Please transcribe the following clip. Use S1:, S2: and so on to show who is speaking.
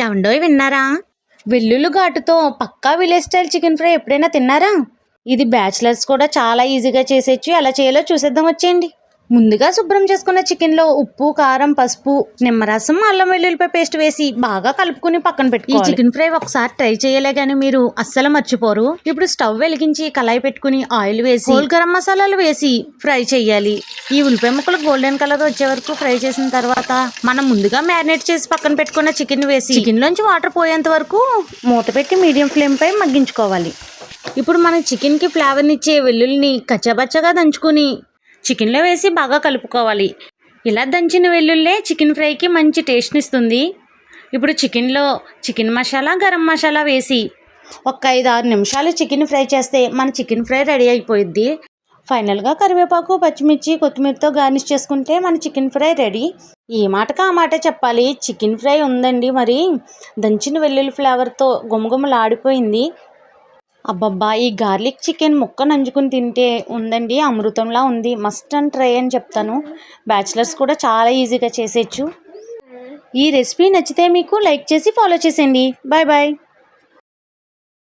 S1: ఏవండోయ్ విన్నారా? వెల్లుల్లి ఘాటుతో పక్కా village style chicken fry ఎప్పుడైనా తిన్నారా? ఇది బ్యాచిలర్స్ కూడా చాలా ఈజీగా చేసేయచ్చు. ఎలా చేయాలో చూసేద్దాం వచ్చేయండి. ముందుగా శుభ్రం చేసుకున్న చికెన్లో ఉప్పు, కారం, పసుపు, నిమ్మరసం, అల్లం వెల్లుల్లిపాయ పేస్ట్ వేసి బాగా కలుపుకుని పక్కన పెట్టుకోవాలి. ఈ చికెన్ ఫ్రై ఒకసారి ట్రై చేయలే కానీ మీరు అస్సలు మర్చిపోరు. ఇప్పుడు స్టవ్ వెలిగించి కళాయి పెట్టుకుని ఆయిల్ వేసి హోల్ గరం మసాలాలు వేసి ఫ్రై చేయాలి. ఈ ఉల్లిపాయ ముక్కలు గోల్డెన్ కలర్ వచ్చే వరకు ఫ్రై చేసిన తర్వాత మనం ముందుగా మ్యారినేట్ చేసి పక్కన పెట్టుకున్న చికెన్ వేసి చికెన్ లోంచి వాటర్ పోయేంత వరకు మూత పెట్టి మీడియం ఫ్లేమ్ పై మగ్గించుకోవాలి. ఇప్పుడు మన చికెన్ కి ఫ్లేవర్ నిచ్చే వెల్లుల్లిని కచ్చాబచ్చగా దంచుకుని చికెన్లో వేసి బాగా కలుపుకోవాలి. ఇలా దంచిన వెల్లుల్లే చికెన్ ఫ్రైకి మంచి టేస్ట్ని ఇస్తుంది. ఇప్పుడు చికెన్లో చికెన్ మసాలా, గరం మసాలా వేసి ఒక 5-6 నిమిషాలు చికెన్ ఫ్రై చేస్తే మన చికెన్ ఫ్రై రెడీ అయిపోయిద్ది. ఫైనల్గా కరివేపాకు, పచ్చిమిర్చి, కొత్తిమీరతో గార్నిష్ చేసుకుంటే మన చికెన్ ఫ్రై రెడీ. ఈ మాటకు ఆ మాట చెప్పాలి, చికెన్ ఫ్రై ఉందండి మరి దంచిన వెల్లుల్లి ఫ్లేవర్తో గుమగుమలాడిపోయింది. అబ్బబ్బా, ఈ గార్లిక్ చికెన్ ముక్క నంచుకుని తింటే ఉందండి అమృతంలా ఉంది. మస్ట్ అండ్ ట్రై అని చెప్తాను. బ్యాచిలర్స్ కూడా చాలా ఈజీగా చేసేయచ్చు. ఈ రెసిపీ నచ్చితే మీకు లైక్ చేసి ఫాలో చేసేయండి. Bye bye.